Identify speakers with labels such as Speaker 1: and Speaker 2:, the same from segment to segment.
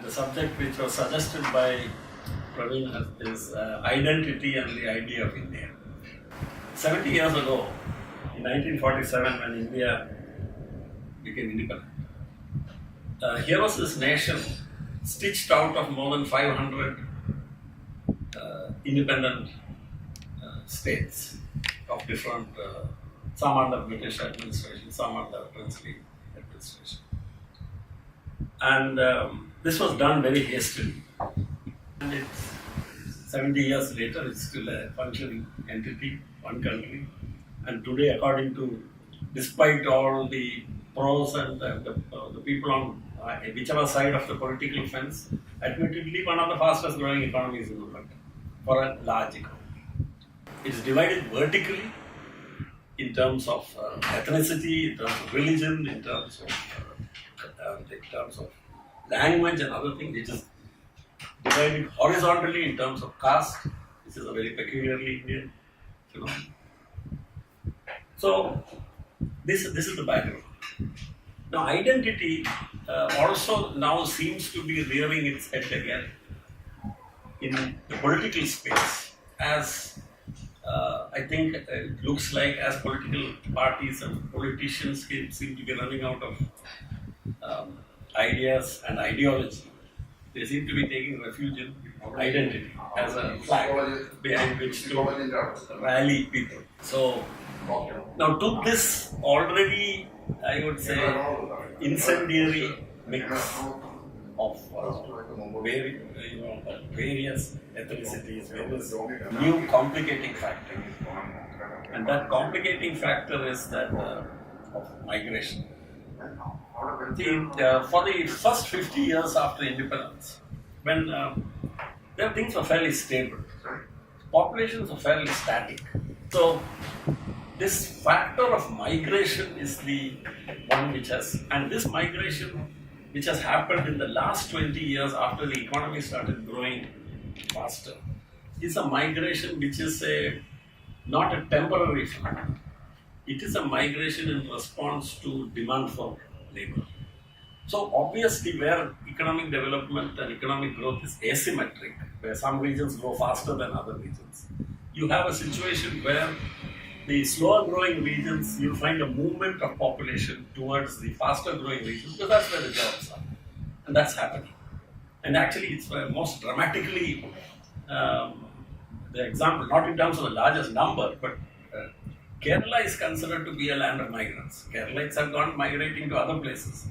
Speaker 1: the subject which was suggested by Praveen is identity and the idea of India. 70 years ago, in 1947, when India became independent, here was this nation stitched out of more than 500 independent states of different, some under British administration, some under princely administration. And this was done very hastily. And it's 70 years later, it's still a functioning entity, one country. And today, according to, despite all the pros and the people on whichever side of the political fence, admittedly one of the fastest growing economies in the world for a large economy. It's divided vertically in terms of ethnicity, in terms of religion, in terms of language and other things. It is divided horizontally in terms of caste. This is a very peculiarly Indian phenomenon. So this is the background. Now identity also now seems to be rearing its head again in the political space, as I think it looks like as political parties and politicians seem to be running out of ideas and ideology. They seem to be taking refuge in identity as a flag behind which to rally people. So now to this already, I would say, incendiary mix of various ethnicities, various new complicating factor. And that complicating factor is that of migration. For the first 50 years after independence, when things were fairly stable, populations were fairly static. So this factor of migration is the one which has, and this migration which has happened in the last 20 years after the economy started growing faster, is a migration which is not a temporary phenomenon. It is a migration in response to demand for labor. So obviously where economic development and economic growth is asymmetric, where some regions grow faster than other regions, you have a situation where the slower growing regions, you find a movement of population towards the faster growing regions, because that's where the jobs are. And that's happening. And actually it's most dramatically, the example, not in terms of the largest number, but Kerala is considered to be a land of migrants. Keralites have gone migrating to other places.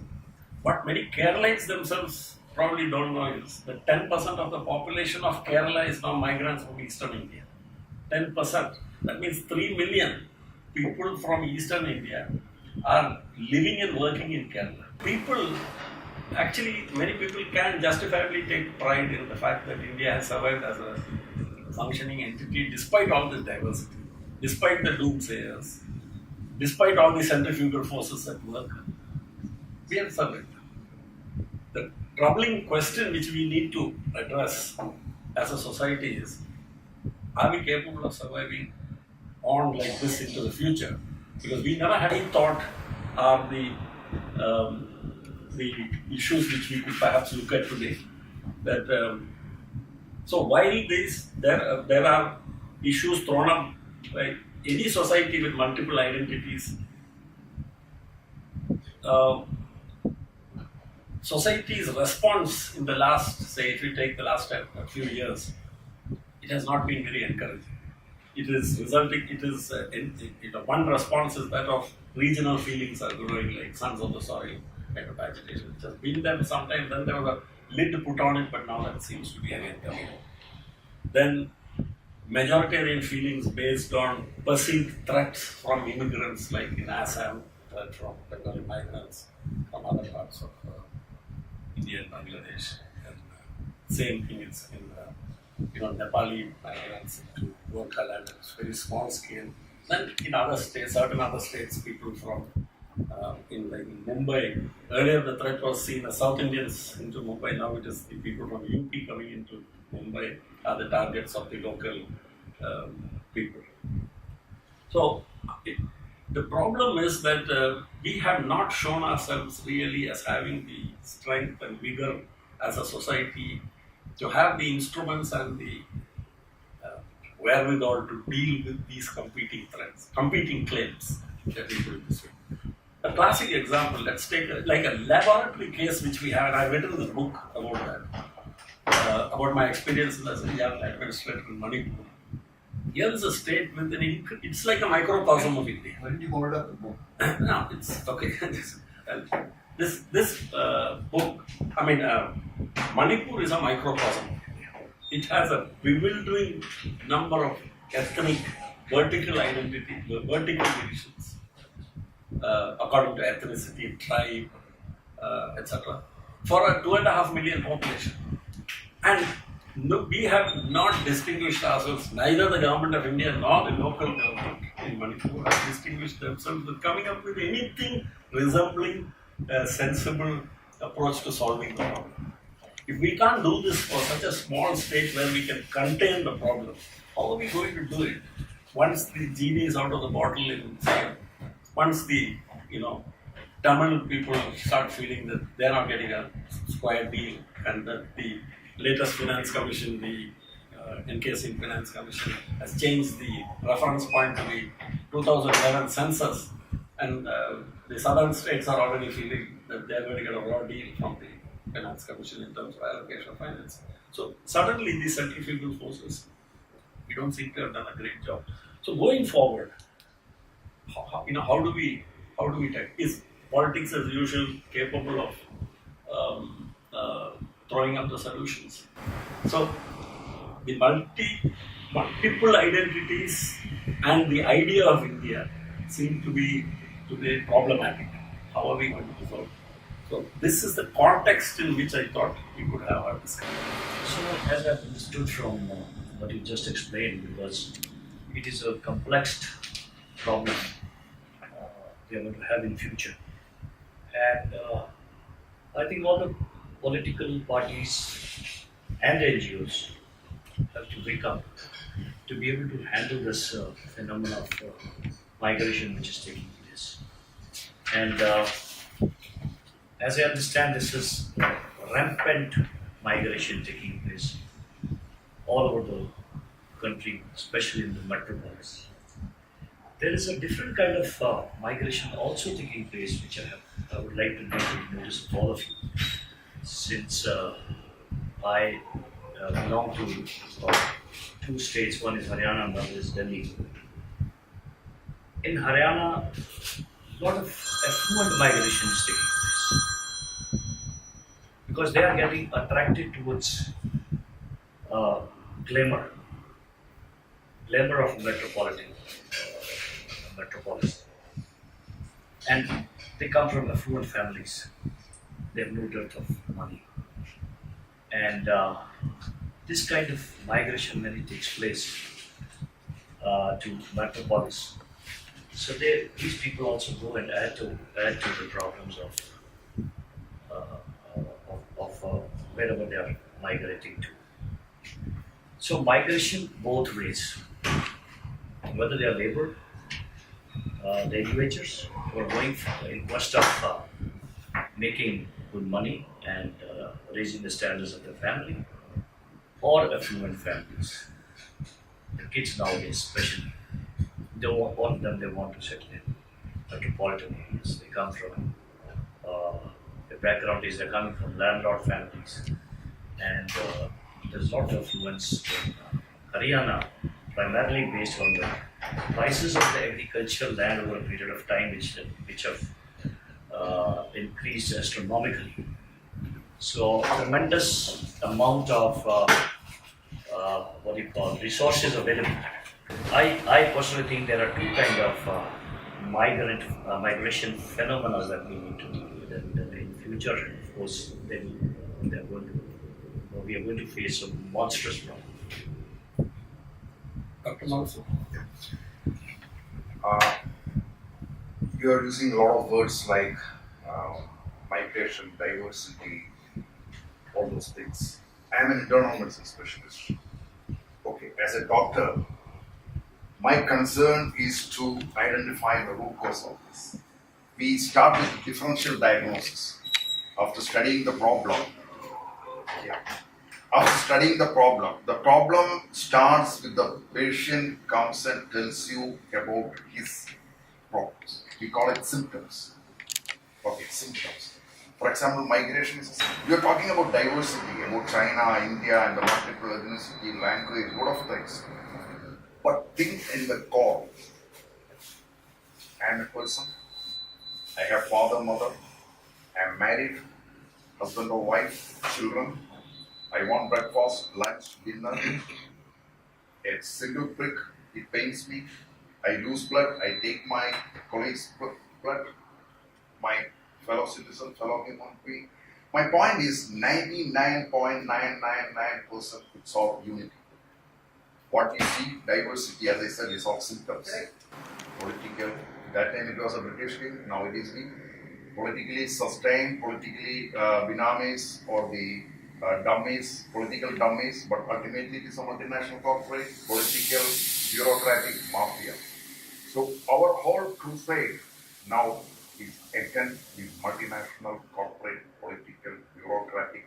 Speaker 1: What many Keralites themselves probably don't know is that 10% of the population of Kerala is now migrants from Eastern India. 10%. That means 3 million people from Eastern India are living and working in Kerala. Many people can justifiably take pride in the fact that India has survived as a functioning entity despite all this diversity, despite the doomsayers, despite all the centrifugal forces at work. We have survived. The troubling question which we need to address as a society is, are we capable of surviving on like this into the future? Because we never had any thought are the issues which we could perhaps look at today. That so while there are issues thrown up by any society with multiple identities, society's response in the last, say, if you take the last few years, it has not been very encouraging. It is resulting, one response is that of regional feelings are growing, like sons of the soil kind of agitation, which has been there sometimes. Then there was a lid put on it, but now that seems to be again coming. Then majoritarian feelings based on perceived threats from immigrants, like in Assam, threat from Bengali migrants from other parts of India and Bangladesh. And same thing is in Nepali migrants into Gorkhaland, it's very small scale. Then in other states, certain other states, people from in Mumbai, earlier the threat was seen as South Indians into Mumbai, now it is the people from UP coming into Mumbai are the targets of the local people. So the problem is that we have not shown ourselves really as having the strength and vigor as a society to have the instruments and the wherewithal to deal with these competing threats, competing claims. Let me put it this way. A classic example, let's take like a laboratory case which we have, and I've written this book about that, about my experiences as a young administrator in Manipur. Here is a state with it's like a microcosm of India.
Speaker 2: Why did you hold up the book?
Speaker 1: No, it's okay. This book, Manipur is a microcosm. It has a bewildering number of ethnic, vertical divisions, according to ethnicity, tribe, etc. for a 2.5 million population. And no, we have not distinguished ourselves, neither the government of India nor the local government in Manipur have distinguished themselves with coming up with anything resembling a sensible approach to solving the problem. If we can't do this for such a small state where we can contain the problem, how are we going to do it? Once the genie is out of the bottle in Siam, once the Tamil people start feeling that they're not getting a square deal, and that the latest Finance Commission, the NK Singh Finance Commission, has changed the reference point to the 2011 census, and the southern states are already feeling that they're going to get a raw deal from the Finance Commission in terms of allocation of finance. So suddenly these centrifugal forces, we don't seem to have done a great job. So going forward, how do we take? Is politics as usual capable of throwing up the solutions? So the multiple identities and the idea of India seem to be today problematic. How are we going to resolve? So this is the context in which I thought we could have our discussion.
Speaker 3: So as I've understood from what you just explained, because it is a complex problem we are going to have in future. And I think all the political parties and NGOs have to wake up to be able to handle this phenomenon of migration which is taking place. And as I understand, this is rampant migration taking place all over the country, especially in the metropolis. There is a different kind of migration also taking place, which I would like to bring to the notice of all of you. Since I belong to two states, one is Haryana and the other is Delhi. In Haryana, a lot of affluent migration is taking place because they are getting attracted towards glamour of metropolis, and they come from affluent families. They have no dearth of money, and this kind of migration when it takes place to metropolis, so these people also go and add to the problems of wherever they are migrating to. So migration both ways, whether they are labor, the individuals who are going in quest of making good money and raising the standards of their family, or affluent families. The kids nowadays, especially, all of them, they want to settle in metropolitan areas. They come from their background is they're coming from landlord families, and there's a lot of influence in Haryana, primarily based on the prices of the agricultural land over a period of time, which have increased astronomically. So tremendous amount of resources available. I personally think there are two kind of migration phenomena that we need to deal with, and in future, of course, we are going to face a monstrous problem.
Speaker 1: Dr. Mansoor.
Speaker 2: You are using a lot of words like migration, diversity, all those things. I am an internal medicine specialist. Okay, as a doctor, my concern is to identify the root cause of this. We start with differential diagnosis. After studying the problem, After studying the problem starts with the patient comes and tells you about his problems. We call it symptoms. Okay, symptoms. For example, migration is. We are talking about diversity, about China, India, and the multiple ethnicity, language, lot of things. But think in the core. I am a person. I have father, mother. I am married, husband or wife, children. I want breakfast, lunch, dinner. A single prick, it pains me. I lose blood, I take my colleague's blood, my fellow citizen, fellow human being. My point is 99.999% it's all unity. What you see, diversity, as I said, is all symptoms. Political, that time it was a British thing, now it is me. Politically sustained, politically binamis or the dummies, political dummies, but ultimately it is a multinational corporate, political, bureaucratic mafia. So our whole crusade now is against the multinational corporate, political, bureaucratic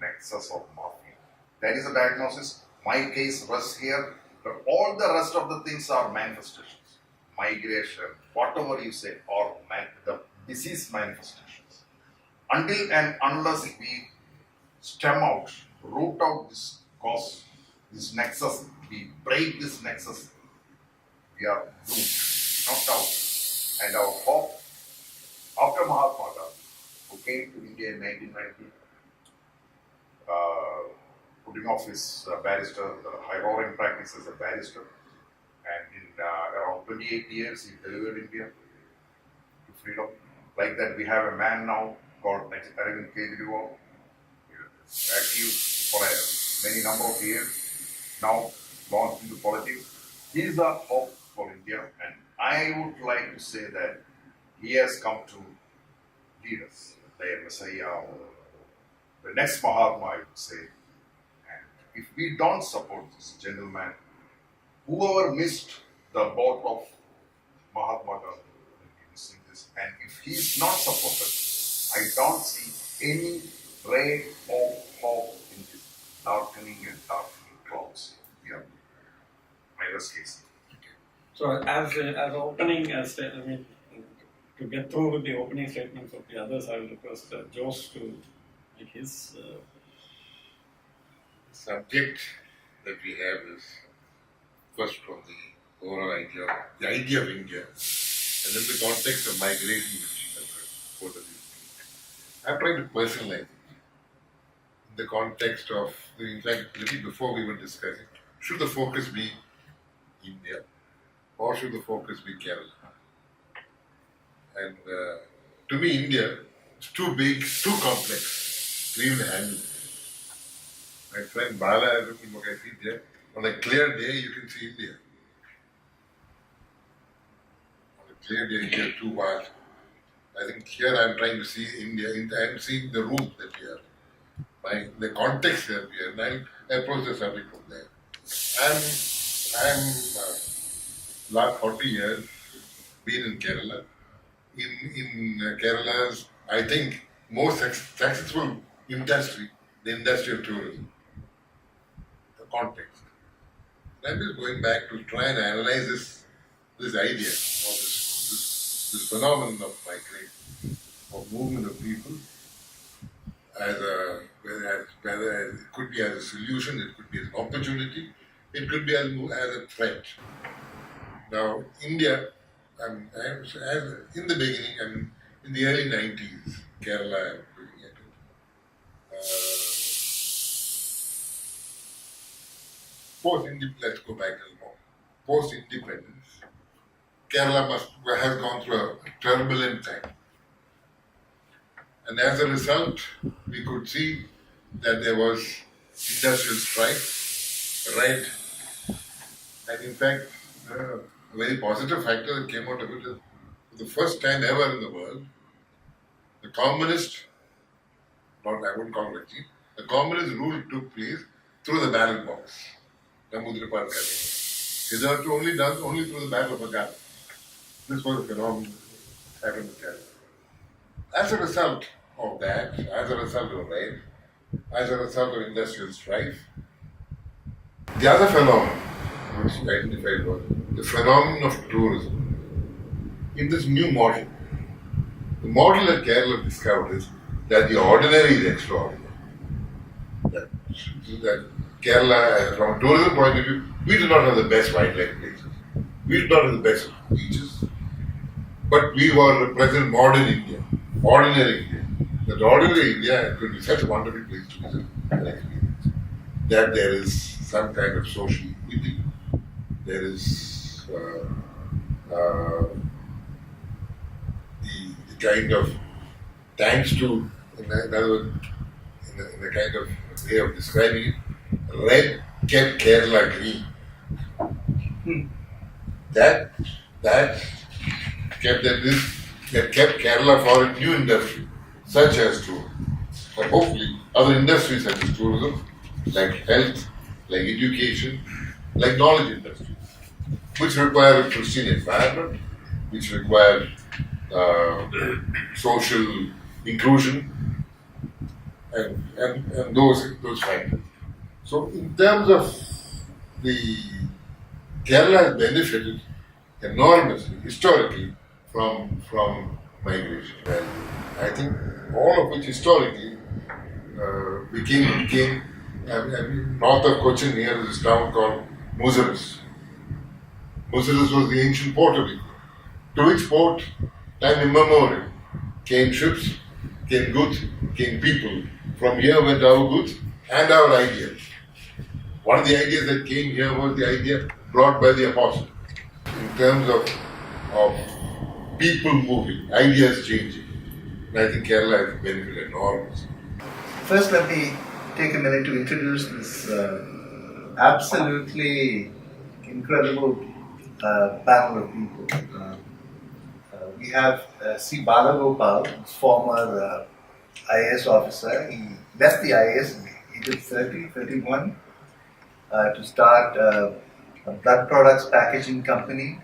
Speaker 2: nexus of mafia. That is the diagnosis. My case rests here, but all the rest of the things are manifestations. Migration, whatever you say, are the disease manifestations. Until and unless we stem out, root out this cause, this nexus, we break this nexus, we are doomed, knocked out. And our hope, after Mahatma Gandhi, who came to India in 1990, putting off his barrister, the high-roaring practice as a barrister, and in around 28 years he delivered India to freedom. Like that, we have a man now called Arvind Kejriwal, active for a many number of years, now launched into politics. He is the hope for India, and I would like to say that he has come to lead us, the Messiah, or the next Mahatma, I would say. And if we don't support this gentleman, whoever missed the boat of Mahatma Gandhi will be missing this. And if he is not supported, I don't see any ray of hope in this darkening clouds. Yeah, my rest case.
Speaker 1: So as opening, I mean, to get through with the opening statements of the others, I will request Jose to make his.
Speaker 4: Subject that we have is first from the overall idea, the idea of India, and then the context of migration, which both of you speak. I'm trying to personalize it in the context of, in fact, little before we were discussing, should the focus be India or should the focus be Kerala? And to me, India is too big, too complex to even handle. My friend Bala has written what I see there. On a clear day, you can see India. On a clear day, India is too vast. I think here I am trying to see India. I am seeing the room that we are, the context that we are, and I approach the subject from there. I'm last 40 years been in Kerala. In Kerala's, I think, most successful industry, the industry of tourism. The context. I'm just going back to try and analyze this idea or this phenomenon of migration, of movement of people, whether it could be as a solution, it could be as an opportunity, it could be as a threat. Now, India, in the beginning, in the early 90s, Kerala, I'm looking at it. Let's go back a little more. Post-independence, Kerala has gone through a turbulent time. And as a result, we could see that there was industrial strife, right? And in fact, a very positive factor that came out of it is, for the first time ever in the world, the communist, I wouldn't call it regime, the communist rule took place through the ballot box. Hitherto only done only through the battle of Agar. This was a phenomenon that happened in Kerala. As a result of that, as a result of that, as a result of industrial strife. The other phenomenon, which you identified, was the phenomenon of tourism. In this new model, the model that Kerala discovered is that the ordinary is extraordinary. That Kerala, from a tourism point of view, we do not have the best wildlife places. We do not have the best beaches. But we were represent modern India, ordinary India. That ordinary India could be such a wonderful place to visit and experience. That there is some kind of social equity. There is the kind of, thanks to, in other words, in the kind of way of describing it, red kept Kerala green. That kept Kerala for a new industry, such as tourism. But hopefully, other industries such as tourism, like health, like education, like knowledge industries, which require a pristine environment, which require social inclusion, and those factors. So, in terms of the Kerala has benefited enormously, historically, from migration. And I think all of which historically became north of Cochin, near this town called Muziris. Muziris was the ancient port of India. To which port, time immemorial, came ships, came goods, came people. From here went our goods and our ideas. One of the ideas that came here was the idea brought by the apostle in terms of people moving, ideas changing. And I think Kerala has benefited enormously.
Speaker 5: First, let me take a minute to introduce this absolutely incredible panel of people. We have C. Balagopal, former IAS officer. He left the IAS at the age of 31 to start a blood products packaging company,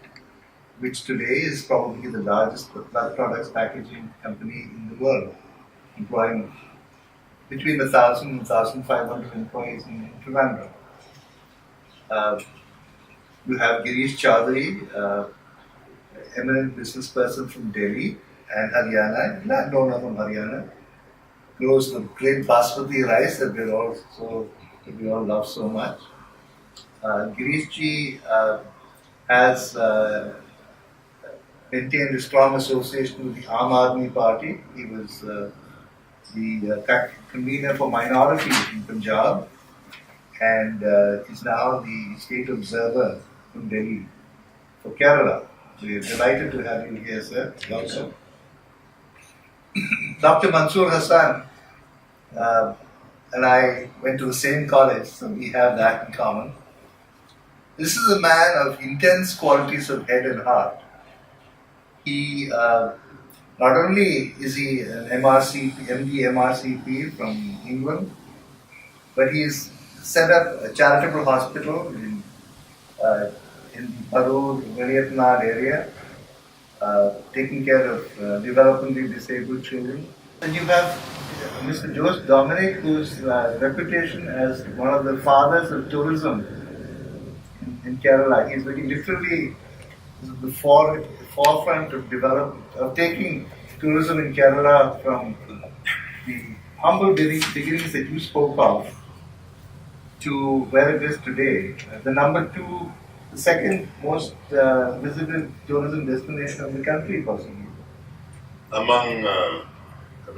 Speaker 5: which today is probably the largest blood products packaging company in the world, employing between 1,000 and 1,500 employees in Trivandrum. You have Girish Chaudhary, eminent business person from Delhi and Haryana, landowner from Haryana, grows the great basmati rice that we all love so much. Girish ji has maintained a strong association with the Aam Aadmi Party. He was the convener for minorities in Punjab and is now the state observer from Delhi for Kerala. We are delighted to have you here, sir. Welcome. Dr. Mansoor Hassan and I went to the same college, so we have that in common. This is a man of intense qualities of head and heart. He not only is he an MD MRCP from England, but he's set up a charitable hospital in Parur, Vietnam area, taking care of developmentally disabled children. And you have Mr. Jose Dominic, whose reputation as one of the fathers of tourism in Kerala. He's literally the forefront of taking tourism in Kerala from the humble beginnings that you spoke of to where it is today. The second most visited tourism destination of the country, possibly.
Speaker 4: Among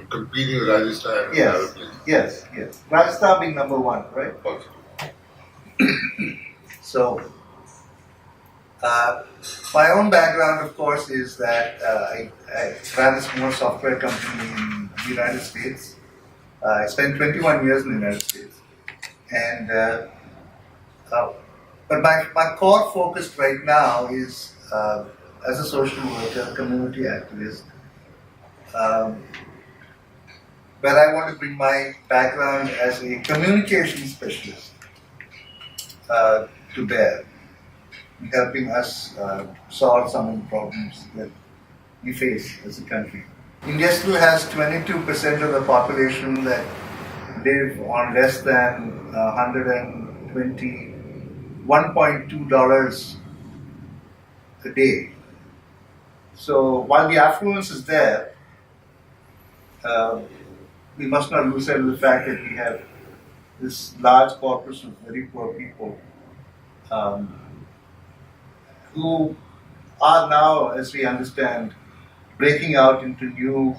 Speaker 4: competing with Rajasthan and other places.
Speaker 5: Yes. Rajasthan being number one, right?
Speaker 4: Also.
Speaker 5: So, my own background, of course, is that I ran a small software company in the United States. I spent 21 years in the United States. And but my core focus right now is as a social worker, community activist, where I want to bring my background as a communication specialist to bear, helping us solve some of the problems that we face as a country. India still has 22% of the population that live on less than $1.2 a day. So while the affluence is there, we must not lose sight of the fact that we have this large corpus of very poor people who are now, as we understand, breaking out into new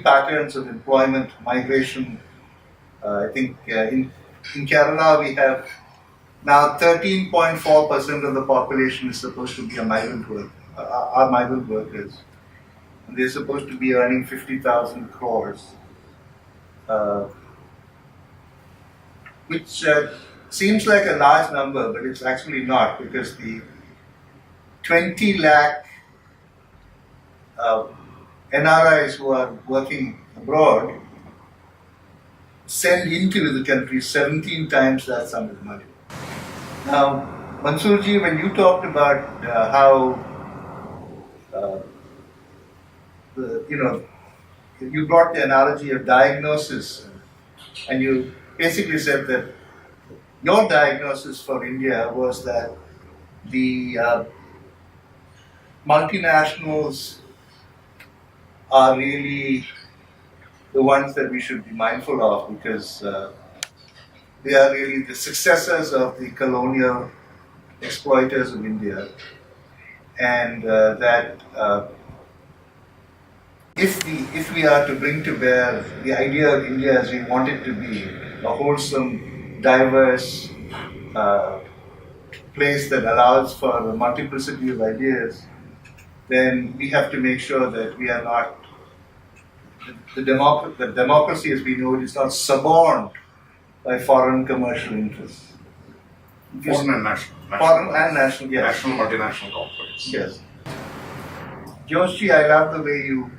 Speaker 5: patterns of employment, migration. I think in Kerala we have now 13.4% of the population is supposed to be a migrant worker, are migrant workers. And they're supposed to be earning 50,000 crores, which seems like a large number, but it's actually not, because the 20 lakh NRIs who are working abroad send into the country 17 times that sum of money. Now, Mansoorji, when you talked about how you brought the analogy of diagnosis, and you basically said that your diagnosis for India was that the multinationals are really the ones that we should be mindful of, because they are really the successors of the colonial exploiters of India, and that if we are to bring to bear the idea of India as we want it to be, a wholesome, diverse place that allows for a multiplicity of ideas, then we have to make sure that we are not, the democracy as we know it is not suborned by foreign commercial interests.
Speaker 2: Foreign and national.
Speaker 5: Foreign and national, yes.
Speaker 2: National multinational corporates.
Speaker 5: Yes. Joshi, I love the way you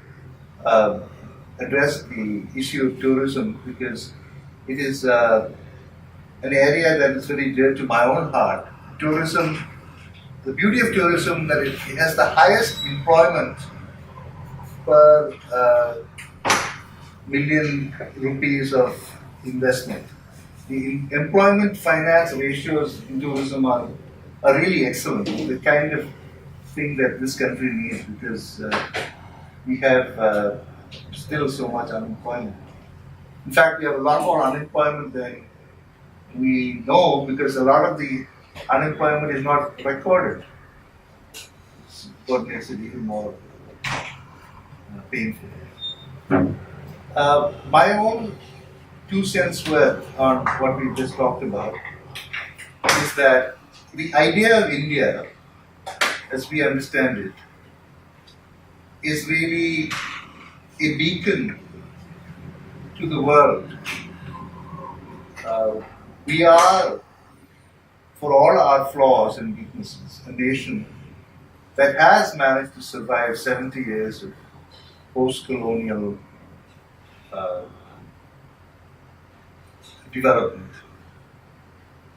Speaker 5: address the issue of tourism, because it is an area that is very dear to my own heart. Tourism, the beauty of tourism, that it has the highest employment per million rupees of investment. The employment finance ratios in tourism are really excellent, the kind of thing that this country needs, because we have still so much unemployment. In fact, we have a lot more unemployment than we know, because a lot of the unemployment is not recorded. It's what makes it even more painful. My own 2 cents worth on what we just talked about is that the idea of India, as we understand it, is really a beacon to the world. We are, for all our flaws and weaknesses, a nation that has managed to survive 70 years of post-colonial development.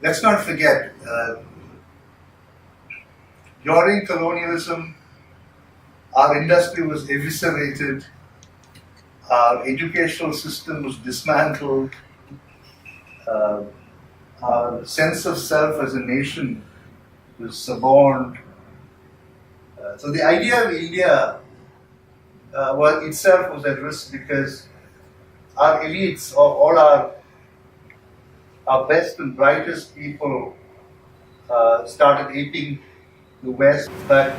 Speaker 5: Let's not forget, during colonialism, our industry was eviscerated, our educational system was dismantled, our sense of self as a nation was suborned. So the idea of India itself was at risk, because our elites, all our best and brightest people started aping the West. But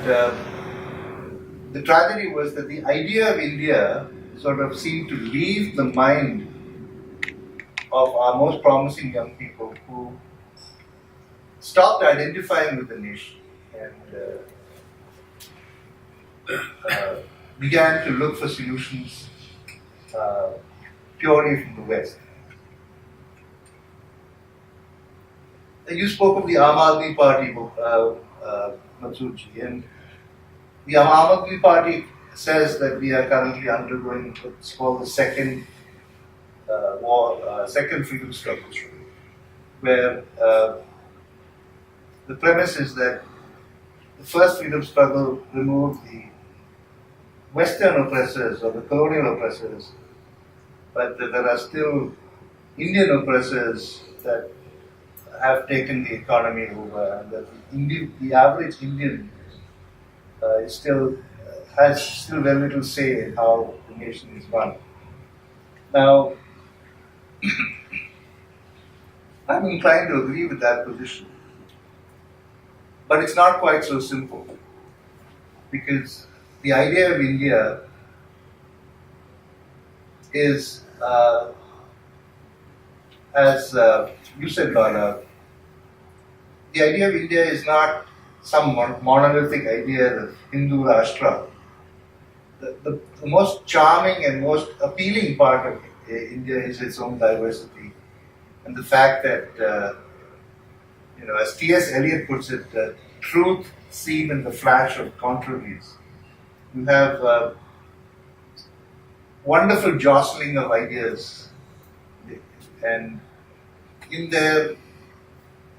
Speaker 5: the tragedy was that the idea of India sort of seemed to leave the mind of our most promising young people, who stopped identifying with the nation and began to look for solutions purely from the West. You spoke of the Aam Aadmi Party, Mansoorji, and the Aam Aadmi Party says that we are currently undergoing what's called the second freedom struggle, where the premise is that the first freedom struggle removed the Western oppressors or the colonial oppressors, but there are still Indian oppressors that have taken the economy over, and that the average Indian is still has still very little say in how the nation is run. Now, I'm inclined to agree with that position, but it's not quite so simple, because the idea of India is, as you said, Lorna, the idea of India is not some monolithic idea of Hindu Rashtra. The most charming and most appealing part of India is its own diversity, and the fact that, as T.S. Eliot puts it, truth seen in the flash of contraries. You have wonderful jostling of ideas, and in there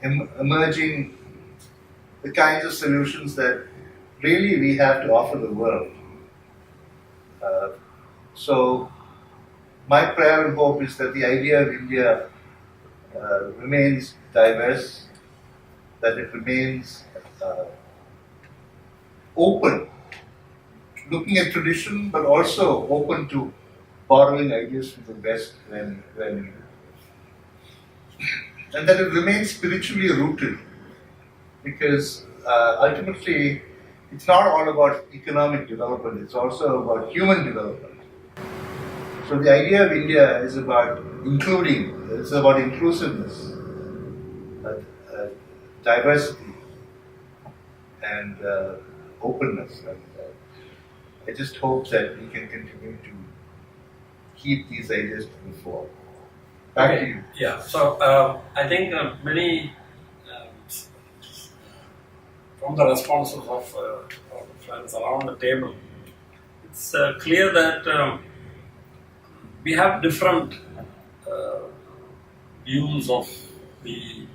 Speaker 5: emerging the kinds of solutions that really we have to offer the world. So my prayer and hope is that the idea of India remains diverse, that it remains open, looking at tradition, but also open to borrowing ideas from the West when and that it remains spiritually rooted, because ultimately it's not all about economic development, it's also about human development. So the idea of India is about including, it's about inclusiveness, diversity, and openness. And I just hope that we can continue to keep these ideas to the fore. Back to you.
Speaker 1: Yeah, so I think many from the responses of the friends around the table, it's clear that we have different views of the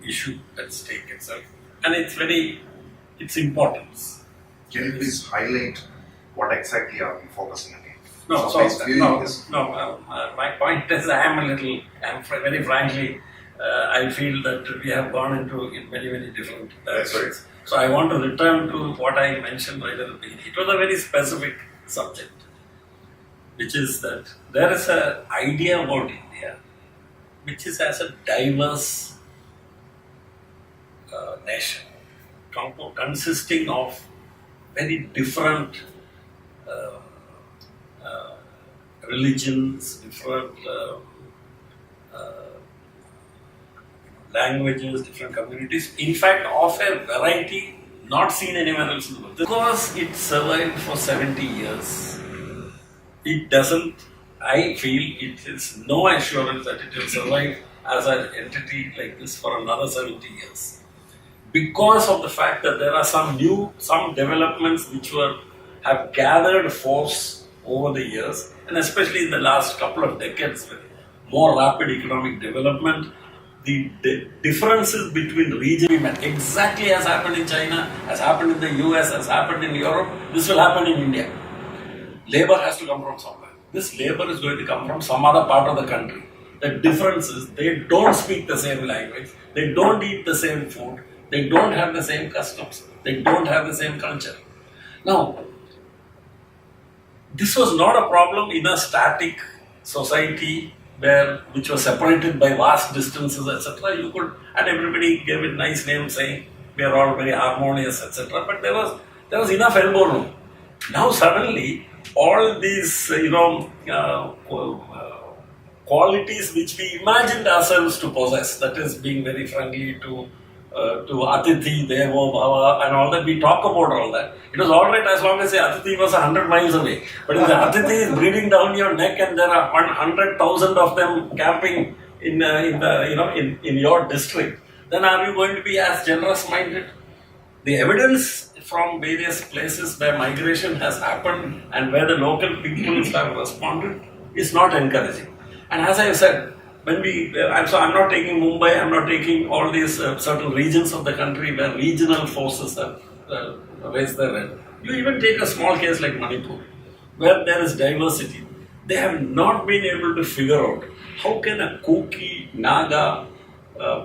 Speaker 1: issue at stake itself, and its importance.
Speaker 2: Can you please highlight what exactly are we focusing on?
Speaker 1: No, my point is, very frankly, I feel that we have gone into many, many different directions.
Speaker 2: Right.
Speaker 1: So I want to return to what I mentioned right at the beginning. It was a very specific subject, which is that there is an idea about India, which is as a diverse nation, consisting of very different religions, different languages, different communities. In fact, of a variety not seen anywhere else in the world. Because it survived for 70 years, it doesn't, I feel it is no assurance that it will survive as an entity like this for another 70 years. Because of the fact that there are some developments which have gathered force over the years, and especially in the last couple of decades with more rapid economic development, the differences between regions, exactly as happened in China, has happened in the US, has happened in Europe, this will happen in India. Labor has to come from somewhere. This labor is going to come from some other part of the country. The difference is they don't speak the same language, they don't eat the same food, they don't have the same customs, they don't have the same culture. Now, this was not a problem in a static society which was separated by vast distances, etc. You could, and everybody gave it nice names saying we are all very harmonious, etc. But there was enough elbow room. Now suddenly, all these qualities which we imagined ourselves to possess, that is being very friendly to Atithi, Devo, Bhava, and all that, we talk about all that. It was alright as long as the Atithi was 100 miles away. But if the Atithi is breathing down your neck and there are 100,000 of them camping in your district, then are you going to be as generous minded? The evidence from various places where migration has happened and where the local people have responded is not encouraging. And as I said, I'm not taking Mumbai, I'm not taking all these certain regions of the country where regional forces have raised their head. You even take a small case like Manipur. where there is diversity, they have not been able to figure out how can a Kuki, Naga,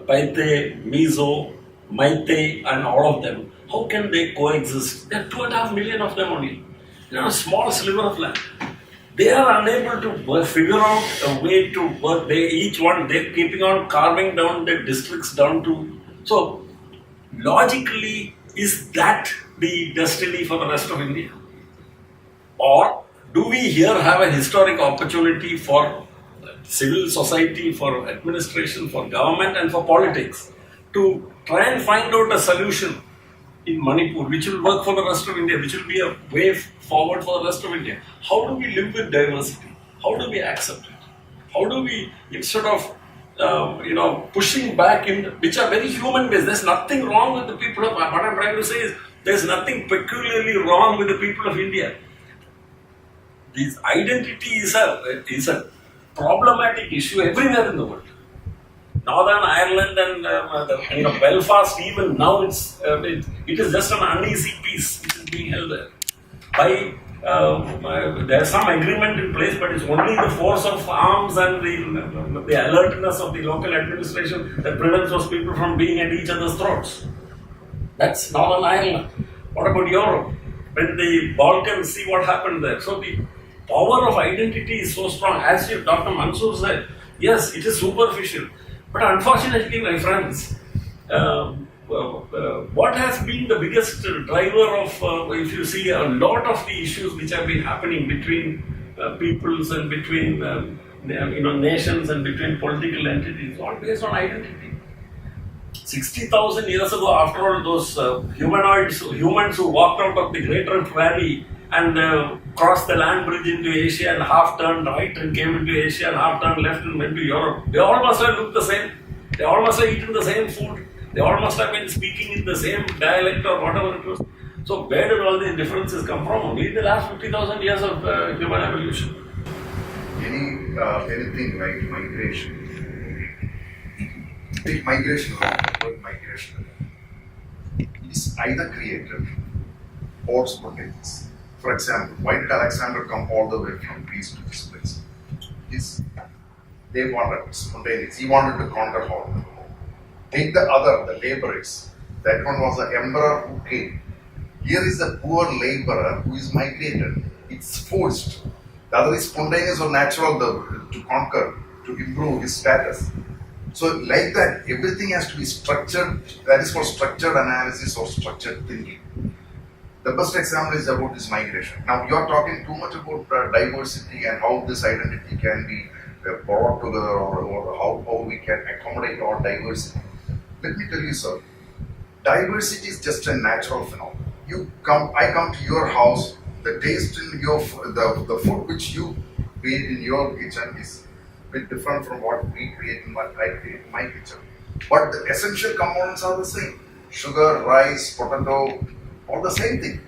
Speaker 1: Paite, Mizo, Maite and all of them, how can they coexist? There are 2.5 million of them only. A small sliver of land. They are unable to figure out a way to work. They're keeping on carving down their districts down to. So, logically, is that the destiny for the rest of India? Or do we here have a historic opportunity for civil society, for administration, for government and for politics to try and find out a solution in Manipur which will work for the rest of India, which will be a way forward for the rest of India? How do we live with diversity? How do we accept it? How do we, instead of pushing back in, which are very human based, there's nothing wrong with the people of, what I'm trying to say is, there's nothing peculiarly wrong with the people of India. This identity is a problematic issue everywhere in the world. Northern Ireland and Belfast, even now it is just an uneasy peace which is being held there. There is some agreement in place, but it's only the force of arms and the alertness of the local administration that prevents those people from being at each other's throats. That's Northern Ireland. What about Europe? When the Balkans, see what happened there. So the power of identity is so strong. As Dr. Mansoor said, yes, it is superficial. But unfortunately, my friends, what has been the biggest driver of, if you see a lot of the issues which have been happening between peoples and between nations and between political entities, all based on identity. 60,000 years ago, after all, those humans who walked out of the Great Rift Valley and crossed the land bridge into Asia and half turned right and came into Asia and half turned left and went to Europe. They all must have looked the same. They all must have eaten the same food. They all must have been speaking in the same dialect or whatever it was. So where did all these differences come from? Only in the last 50,000 years of human evolution.
Speaker 2: Anything like migration. Take migration, the word migration. It is either created or spontaneous. For example, why did Alexander come all the way from Greece to this place? They wanted spontaneous. He wanted to conquer all. Take the laborers. That one was the emperor who came. Here is the poor laborer who is migrated. It's forced. The other is spontaneous or natural to conquer, to improve his status. So like that, everything has to be structured. That is for structured analysis or structured thinking. The best example is about this migration. Now you are talking too much about diversity and how this identity can be brought together or how we can accommodate our diversity. Let me tell you, sir, diversity is just a natural phenomenon. I come to your house, the taste in your the food which you create in your kitchen is a bit different from what we create in what I create in my kitchen. But the essential components are the same. Sugar, rice, potato, all the same thing.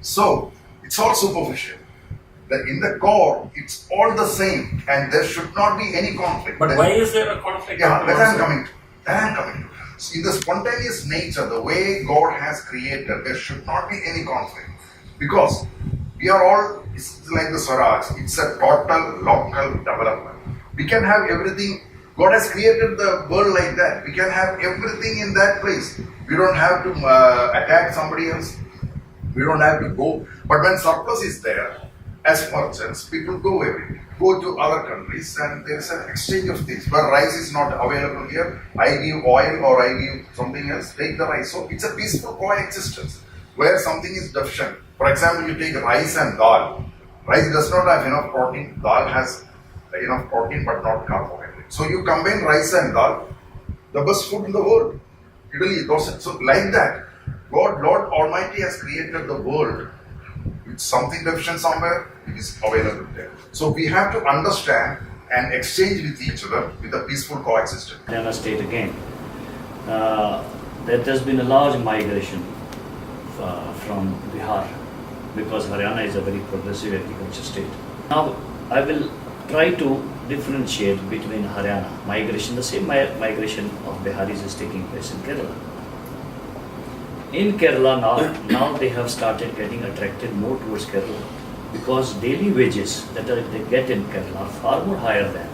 Speaker 2: So it's all superficial. In the core, it's all the same, and there should not be any conflict.
Speaker 1: But why is there a conflict?
Speaker 2: Yeah, that I'm coming to. See, in the spontaneous nature, the way God has created, there should not be any conflict. Because we are all, it's like the Swaraj, it's a total local development. We can have everything. God has created the world like that. We can have everything in that place. We don't have to attack somebody else. We don't have to go. But when surplus is there, as merchants, people go to other countries, and there is an exchange of things. Where rice is not available here, I give oil or I give something else, take the rice. So it's a peaceful coexistence where something is deficient. For example, you take rice and dal. Rice does not have enough protein, dal has enough protein but not carbohydrate. So you combine rice and dal, the best food in the world. Italy, dosa. So like that, Lord Almighty has created the world. It's something deficient somewhere, it is available there. So we have to understand and exchange with each other with a peaceful coexistence.
Speaker 3: Haryana state again, there's been a large migration from Bihar because Haryana is a very progressive agriculture state. Now I will try to differentiate between Haryana migration, the same migration of Biharis is taking place in Kerala. In Kerala now they have started getting attracted more towards Kerala because daily wages that they get in Kerala are far more higher than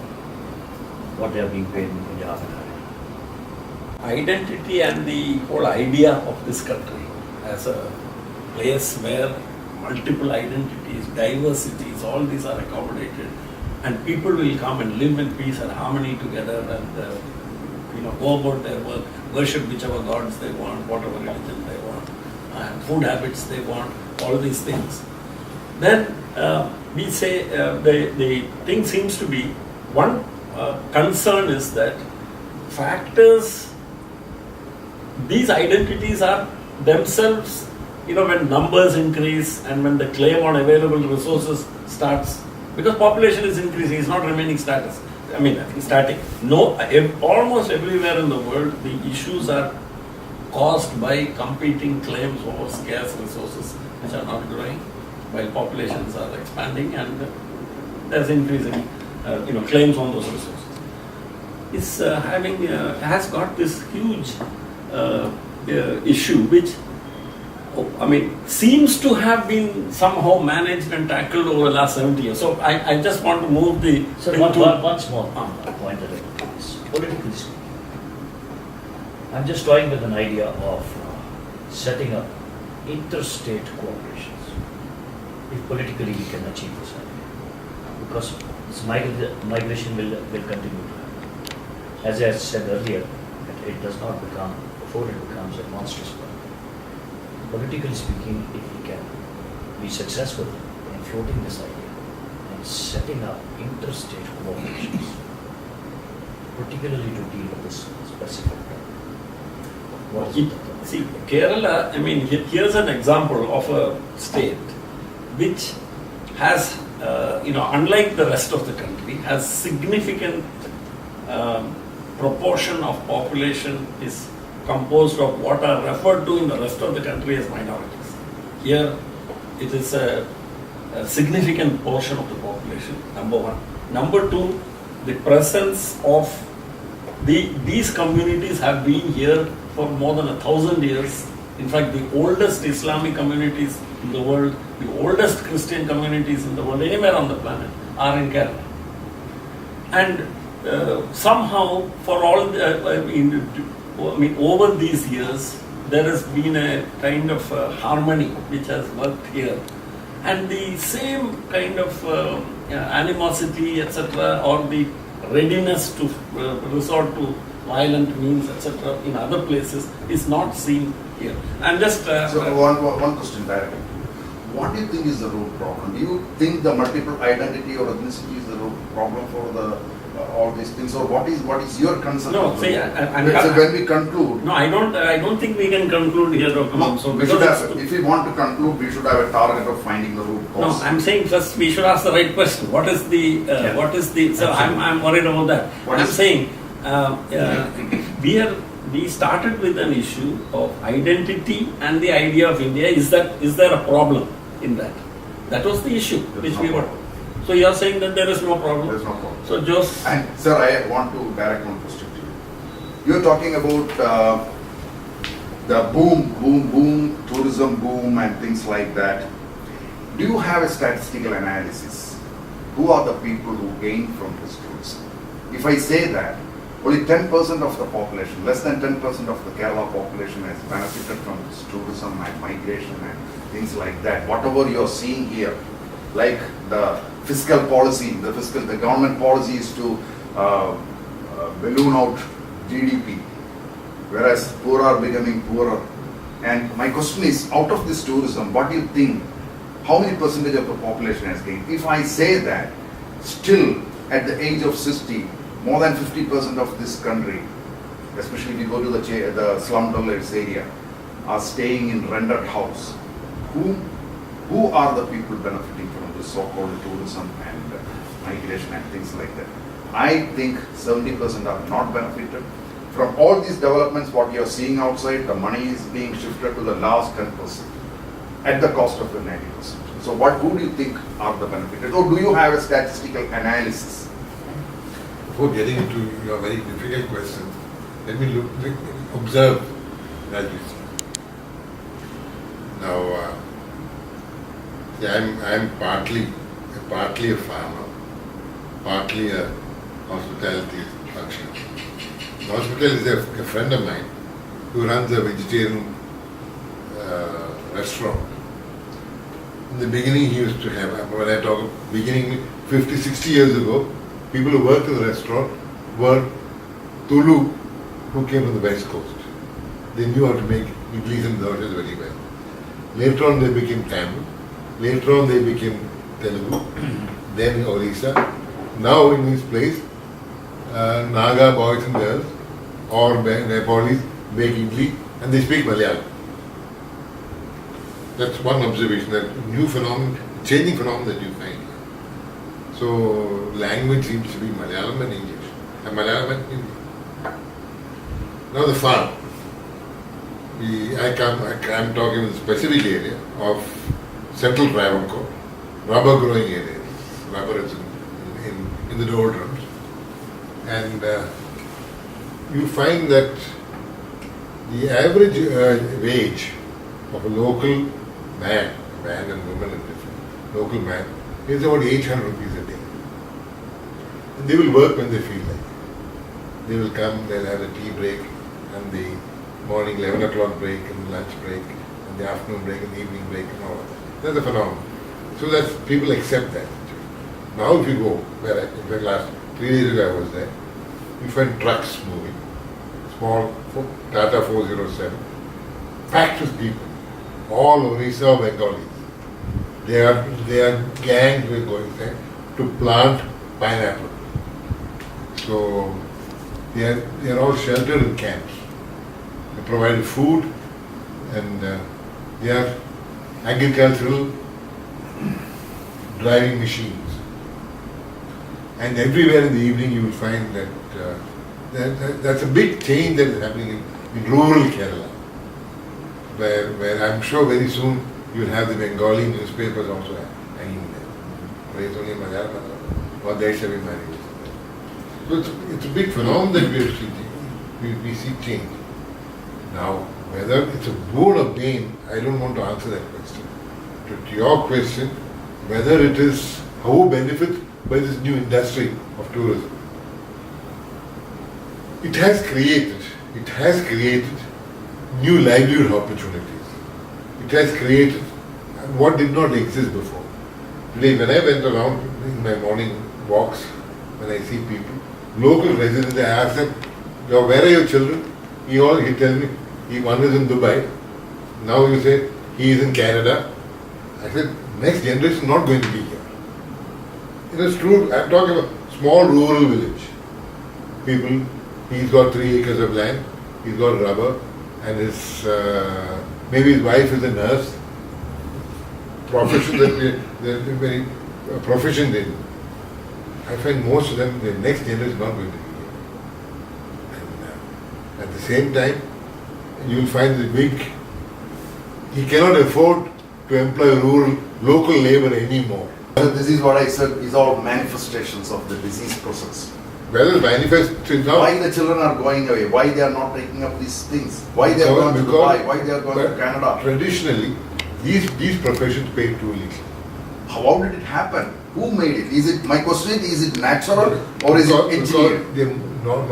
Speaker 3: what they are being paid in Punjab and Haryana.
Speaker 1: Identity and the whole idea of this country as a place where multiple identities, diversities, all these are accommodated, and people will come and live in peace and harmony together, and go about their work, worship whichever gods they want, whatever religion they want, and food habits they want, all these things. Then we say the thing seems to be one concern is that factors, these identities are themselves, when numbers increase and when the claim on available resources starts, because population is increasing, it's not remaining static. No, almost everywhere in the world, the issues are caused by competing claims over scarce resources which are not growing, while populations are expanding and there's increasing, claims on those resources. It's has got this huge issue which seems to have been somehow managed and tackled over the last 70 years. So I just want to move the...
Speaker 3: So one small point that I want to raise. Politically speaking, I'm just toying with an idea of setting up interstate cooperations, if politically we can achieve this idea. Because this migration will continue to happen. As I said earlier, that it does not become, before it becomes a monstrous problem. Politically speaking, if we can be successful in floating this idea and setting up interstate cooperations, particularly to deal with this specific problem. What is it?
Speaker 1: See, Kerala, here's an example of a state which has, unlike the rest of the country, has significant proportion of population is composed of what are referred to in the rest of the country as minorities. Here, it is a significant portion of the population, number one. Number two, the presence of these communities have been here for more than 1,000 years. In fact, the oldest Islamic communities in the world, the oldest Christian communities in the world, anywhere on the planet, are in Kerala. And somehow, for all over these years, there has been a kind of harmony which has worked here. And the same kind of animosity, etc., or the readiness to resort to violent means, etc., in other places is not seen here. And just...
Speaker 2: So one question directly. What do you think is the root problem? Do you think the multiple identity or ethnicity is the root problem for the all these things, or what is your concern?
Speaker 1: No, see,
Speaker 2: when we conclude.
Speaker 1: No, I don't think we can conclude here, Dr.
Speaker 2: No,
Speaker 1: so
Speaker 2: we should have, if we want to conclude, we should have a target of finding the root cause.
Speaker 1: No, I'm saying first we should ask the right question. What is the? So I'm worried about that. I'm saying we started with an issue of identity and the idea of India. Is there a problem in that? That was the issue which we were. So you are saying that there is no problem?
Speaker 2: There is no problem.
Speaker 1: So Joseph...
Speaker 2: And sir, I want to direct one question to you. You are talking about the boom, tourism boom and things like that. Do you have a statistical analysis? Who are the people who gain from this tourism? If I say that, only 10% of the population, less than 10% of the Kerala population has benefited from this tourism and migration and things like that. Whatever you are seeing here, like the fiscal policy, the government policy is to balloon out GDP, whereas poor are becoming poorer. And my question is, out of this tourism, what do you think, how many percentage of the population has gained? If I say that, still at the age of 60, more than 50% of this country, especially if you go to the slum dwellers area, are staying in rented house. Who are the people benefiting from this so-called tourism and migration and things like that? I think 70% are not benefited. From all these developments, what you are seeing outside, the money is being shifted to the last 10% at the cost of the 90%. So who do you think are the benefited? Or do you have a statistical analysis?
Speaker 4: Before getting into your very difficult question, let me observe as we see. Now, See, I'm partly a farmer, partly a hospitality function. The hospital is a friend of mine who runs a vegetarian restaurant. In the beginning, he used to have, when I talk beginning 50, 60 years ago, people who worked in the restaurant were Tulu who came from the west coast. They knew how to make idlis and dosas very well. Later on, they became Tamil. Later on, they became Telugu. Then Orissa. Now, in this place, Naga boys and girls or Nepalis make idli and they speak Malayalam. That's one observation, that new phenomenon, changing phenomenon that you find. So, language seems to be Malayalam and English, and Malayalam and Hindi. Now the farm. I'm talking in the specific area of central Travancore, rubber growing areas. Rubber is in the doldrums. And you find that the average wage of a local man and woman and different, local man, is about 800 rupees a day. And they will work when they feel like. They will come, they'll have a tea break, and the morning 11 o'clock break, and the lunch break, and the afternoon break, and the evening break, and all of that. That's a phenomenon. So that's, people accept that. Now if you go, in fact last 3 days ago I was there, you find trucks moving, small Tata 407, packed with people, all Orissa Bengalis. They are gangs who are going there to plant pineapple. So they are all sheltered in camps. They provide food, and they are agricultural driving machines. And everywhere in the evening you will find that that's a big change that is happening in rural Kerala, where I'm sure very soon you will have the Bengali newspapers also hanging there. Where it's only Malayalam or Deshabhimani. So it's a big phenomenon that we see change. Now, whether it's a boon or bane, I don't want to answer that question. To your question, whether it is how benefit by this new industry of tourism. It has created new livelihood opportunities. It has created what did not exist before. Today, when I went around in my morning walks, when I see people, local residents, I ask them, where are your children? He tells me, one is in Dubai. Now you say, he is in Canada. I said, next generation is not going to be here. It is true, I'm talking about small rural village. People, he's got 3 acres of land, he's got rubber, and maybe his wife is a nurse, profession that they're very proficient in. I find most of them, the next generation is not going to be here. And at the same time, you will find he cannot afford to employ local labor anymore.
Speaker 2: So this is what I said, is all manifestations of the disease process.
Speaker 4: Well, manifest now.
Speaker 2: Why the children are going away? Why they are not taking up these things? Why they are going to Dubai? Why they are going to Canada?
Speaker 4: Traditionally, these professions pay too little.
Speaker 2: How did it happen? Who made it? My question is it natural or is it engineered?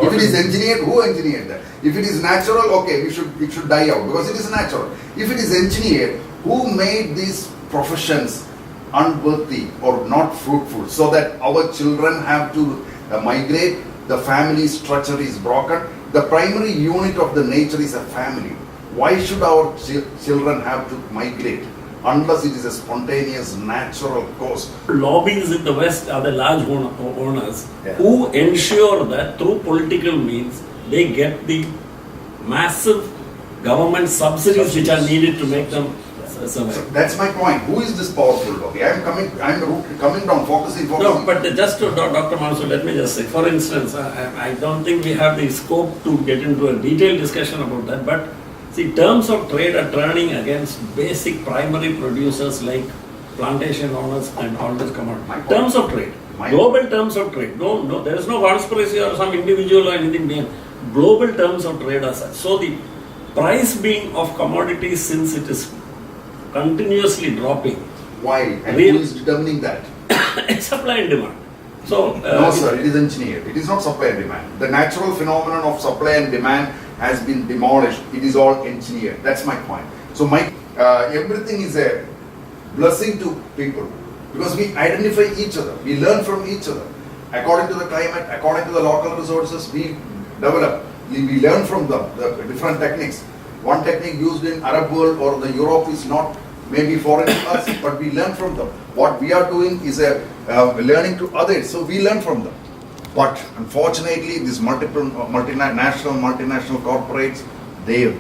Speaker 2: If it is engineered, who engineered that? If it is natural, okay, it should die out because it is natural. If it is engineered, who made these professions unworthy or not fruitful so that our children have to migrate, the family structure is broken. The primary unit of the nature is a family. Why should our children have to migrate unless it is a spontaneous natural cause?
Speaker 1: Lobbies in the West are the large owners who ensure that through political means they get the massive government subsidies which are needed to make them survive.
Speaker 2: That's my point. Who is this powerful lobby? I'm coming down, focusing.
Speaker 1: No, but just to Dr. Mansoor, let me just say, for instance, I don't think we have the scope to get into a detailed discussion about that, but see, terms of trade are turning against basic primary producers like plantation owners and all this commodity. Terms of trade, global terms of trade. No, there is no conspiracy or some individual or anything behind. Global terms of trade are such. So the price being of commodities, since it is continuously dropping,
Speaker 2: Why? And
Speaker 1: Real-
Speaker 2: who is determining that?
Speaker 1: It's supply and demand. So,
Speaker 2: No, sir, it is engineered. It is not supply and demand. The natural phenomenon of supply and demand has been demolished. It is all engineered. That's my point. So, everything is a blessing to people because we identify each other. We learn from each other. According to the climate, according to the local resources, we develop. We learn from them the different techniques. One technique used in Arab world or the Europe is not maybe foreign to us, but we learn from them. What we are doing is learning to others, so we learn from them. But unfortunately, these multinational corporates, they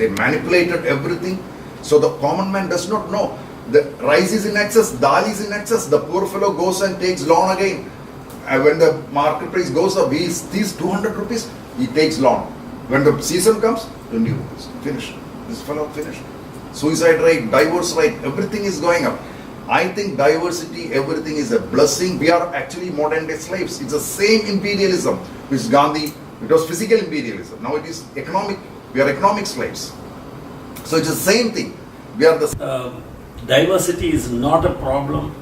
Speaker 2: manipulated everything. So the common man does not know. The rice is in excess, dal is in excess. The poor fellow goes and takes loan again. When the market price goes up, he sees 200 rupees, he takes loan. When the season comes, 20 rupees. Finished. This fellow finished. Suicide rate, divorce rate, everything is going up. I think diversity, everything is a blessing. We are actually modern day slaves. It's the same imperialism which Gandhi, it was physical imperialism. Now it is economic, we are economic slaves. So it's the same thing. We are the
Speaker 1: diversity is not a problem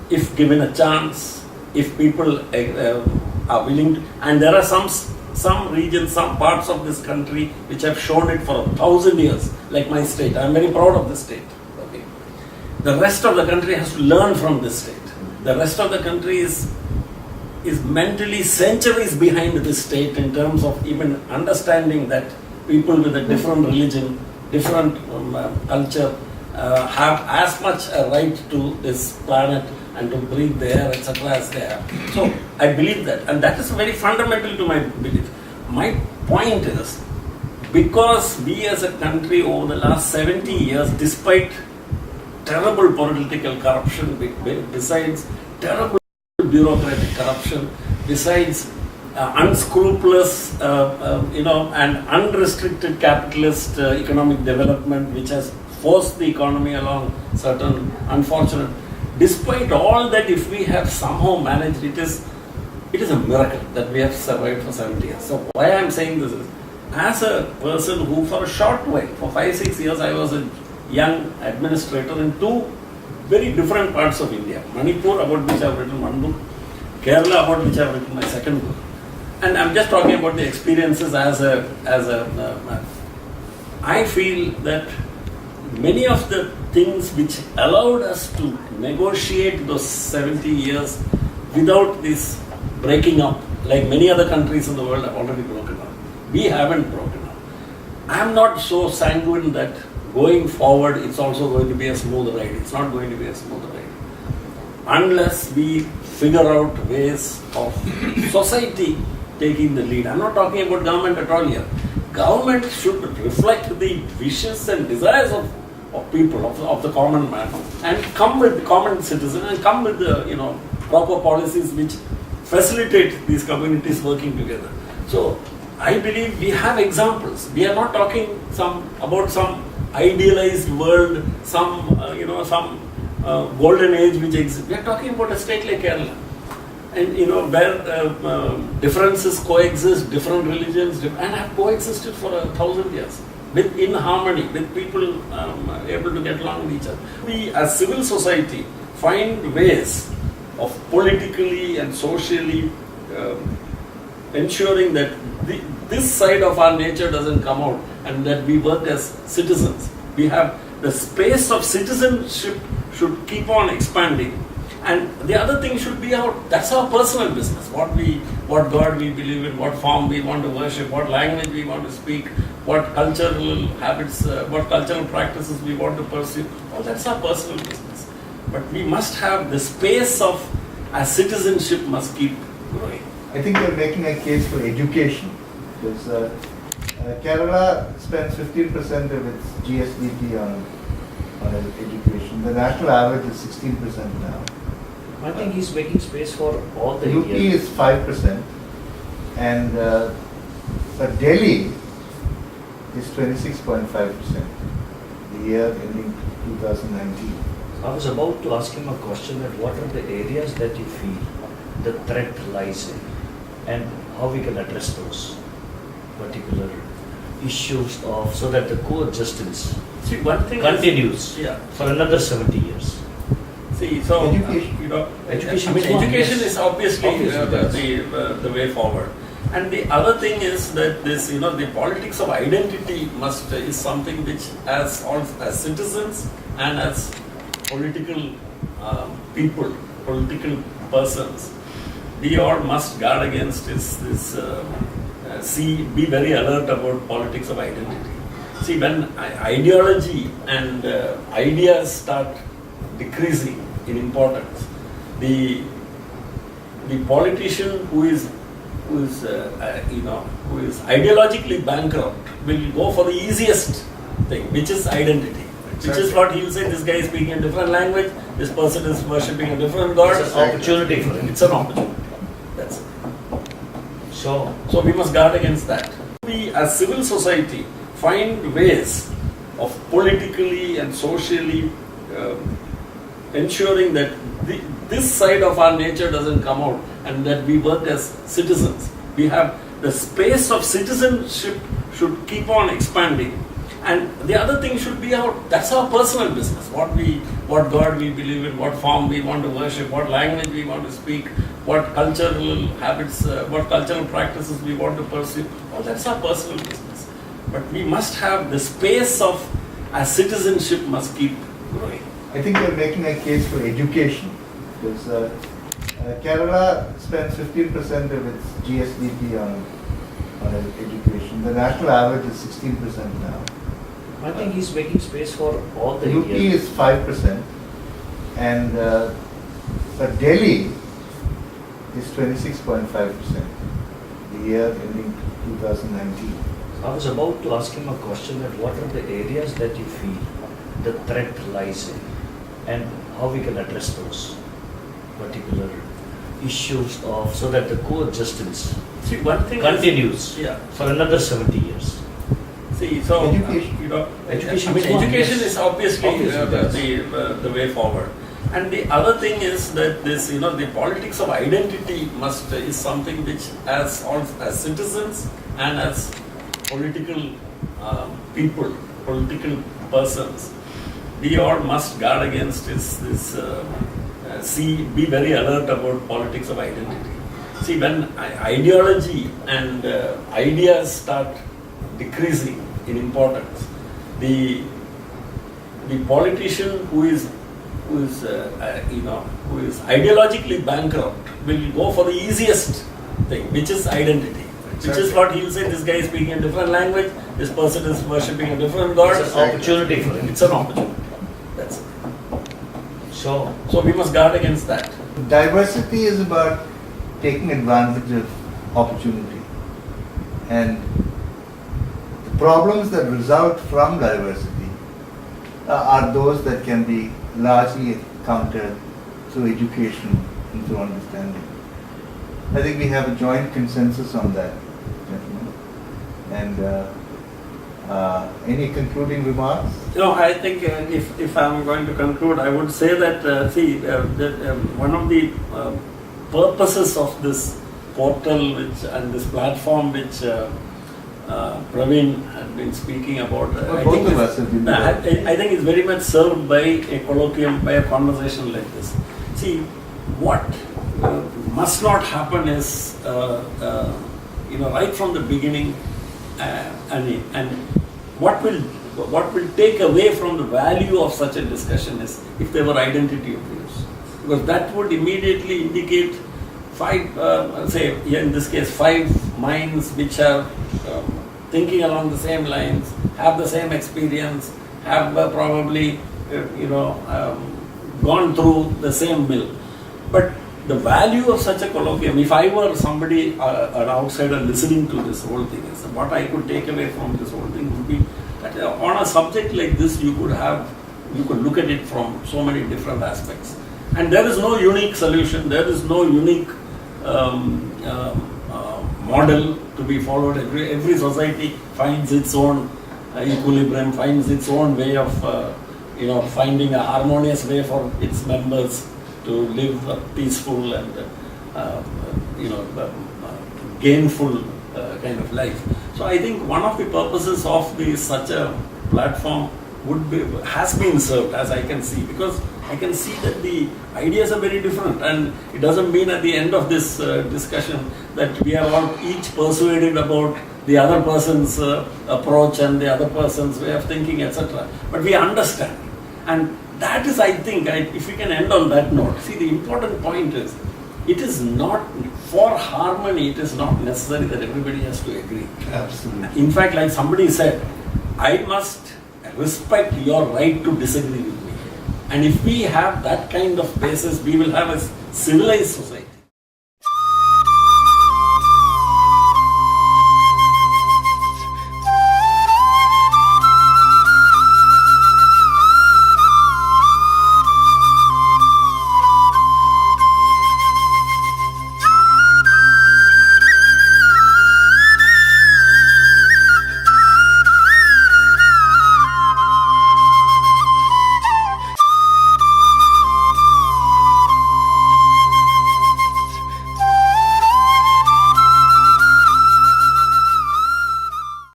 Speaker 1: if given a chance, if people are willing to, and there are some regions, some parts of this country which have shown it for 1,000 years, like my state. I am very proud of this state. Okay. The rest of the country has to learn from this state. The rest of the country is mentally centuries behind this state in terms of even understanding that people with a different religion, different culture have as much a right to this planet and to breathe the air, etc. as they have. So I believe that, and that is very fundamental to my belief. My point is, because we as a country over the last 70 years, despite terrible political corruption, besides terrible bureaucratic corruption, besides unscrupulous, and unrestricted capitalist economic development, which has forced the economy along certain unfortunate. Despite all that, if we have somehow managed, it is a miracle that we have survived for 70 years. So why I am saying this is, as a person who for a short while, for 5-6 years, I was a young administrator in two very different parts of India. Manipur, about which I have written one book, Kerala, about which I have written my second book. And I am just talking about the experiences I feel that many of the things which allowed us to negotiate those 70 years without this breaking up, like many other countries in the world have already broken up. We haven't broken up. I am not so sanguine that going forward it's also going to be a smooth ride. It's not going to be a smooth ride. Unless we figure out ways of society taking the lead. I'm not talking about government at all here. Government should reflect the wishes and desires of people, of the common man, and come with common citizen and come with the proper policies which facilitate these communities working together. So I believe we have examples. We are not talking about some idealized world, some golden age which exists. We are talking about a state like Kerala, and where differences coexist, different religions, and have coexisted for 1,000 years. In harmony, with people able to get along with each other. We as civil society find ways of politically and socially ensuring that this side of our nature doesn't come out, and that we work as citizens. We have the space of citizenship should keep on expanding, and the other thing should be that's our personal business. What God we believe in, what form we want to worship, what language we want to speak, what cultural habits, what cultural practices we want to pursue. Well, that's our personal business. But we must have the space of our citizenship must keep growing.
Speaker 5: I think you're making a case for education, because Kerala spends 15% of its GSDP on education. The national average is 16% now.
Speaker 3: I think he's making space for all the
Speaker 5: UP
Speaker 3: areas.
Speaker 5: is 5%, and but Delhi is 26.5%. The year ending 2019.
Speaker 3: I was about to ask him a question that what are the areas that you feel the threat lies in, and how we can address those particular issues so that the coexistence
Speaker 1: See, one thing
Speaker 3: continues
Speaker 1: is,
Speaker 3: for another 70 years.
Speaker 1: See, so
Speaker 5: Education.
Speaker 3: Education
Speaker 1: I mean,
Speaker 3: is one,
Speaker 1: education
Speaker 3: yes.
Speaker 1: is obviously
Speaker 3: Obviously,
Speaker 1: the way forward. And the other thing is that this, the politics of identity is something which, as citizens and as political people, political persons, we all must guard against be very alert about politics of identity. See, when ideology and ideas start decreasing in importance, the politician who is ideologically bankrupt will go for the easiest thing, which is identity. Which is what he'll say, this guy is speaking a different language, this person is worshipping a different god.
Speaker 3: It's an opportunity for him.
Speaker 1: It's an opportunity. That's it.
Speaker 3: So,
Speaker 1: So we must guard against that. We as civil society find ways of politically and socially ensuring that this side of our nature doesn't come out and that we work as citizens. We have the space of citizenship should keep on expanding. And the other thing should be that's our personal business. What God we believe in, what form we want to worship, what language we want to speak, what cultural habits, what cultural practices we want to pursue. All that's our personal business. But we must have the space of our citizenship must keep growing.
Speaker 5: I think you're making a case for education because Kerala spends 15% of its GSDP on education. The national average is 16% now.
Speaker 3: I think he's making space for all the
Speaker 5: UP
Speaker 3: areas.
Speaker 5: is 5%, and but Delhi is 26.5%. The year ending 2019.
Speaker 3: I was about to ask him a question that what are the areas that you feel the threat lies in and how we can address those particular issues so that the coexistence
Speaker 1: See, one thing
Speaker 3: continues
Speaker 1: Yeah.
Speaker 3: for another 70 years.
Speaker 1: See, so
Speaker 5: Education.
Speaker 3: Education
Speaker 1: I mean,
Speaker 3: is one,
Speaker 1: education
Speaker 3: yes.
Speaker 1: is obviously
Speaker 3: Obviously,
Speaker 1: the way forward. And the other thing is that this, the politics of identity is something which, as citizens and as political people, political persons, we all must guard against be very alert about politics of identity. See, when ideology and ideas start decreasing in importance, the politician who is ideologically bankrupt will go for the easiest thing, which is identity. Which is what he'll say, this guy is speaking a different language, this person is worshipping a different god.
Speaker 3: It's an opportunity for him.
Speaker 1: It's an opportunity. That's it.
Speaker 3: So,
Speaker 1: So we must guard against that.
Speaker 5: Diversity is about taking advantage of opportunity, and the problems that result from diversity are those that can be largely countered through education and through understanding. I think we have a joint consensus on that, gentlemen. And any concluding remarks?
Speaker 1: I think if I'm going to conclude, I would say that one of the purposes of this portal and this platform which Praveen had been speaking about,
Speaker 5: Well, both of us have been
Speaker 1: I think it's very much served by a colloquium, by a conversation like this. See, what must not happen is, right from the beginning, and what will take away from the value of such a discussion is if there were identity of views, because that would immediately indicate in this case, 5 minds which are thinking along the same lines, have the same experience, have probably gone through the same mill. But the value of such a colloquium, if I were somebody, an outsider listening to this whole thing, is what I could take away from this whole thing would be that on a subject like this, you could look at it from so many different aspects. And there is no unique solution, there is no unique model to be followed. Every society finds its own equilibrium, finds its own way of finding a harmonious way for its members to live a peaceful and gainful kind of life. So I think one of the purposes of such a platform has been served, as I can see, because I can see that the ideas are very different, and it doesn't mean at the end of this discussion that we are all each persuaded about the other person's approach and the other person's way of thinking, etc. But we understand, and that is, I think, if we can end on that note. See, the important point is, it is not, for harmony, it is not necessary that everybody has to agree.
Speaker 5: Absolutely.
Speaker 1: In fact, like somebody said, I must respect your right to disagree with me. And if we have that kind of basis, we will have a civilized society.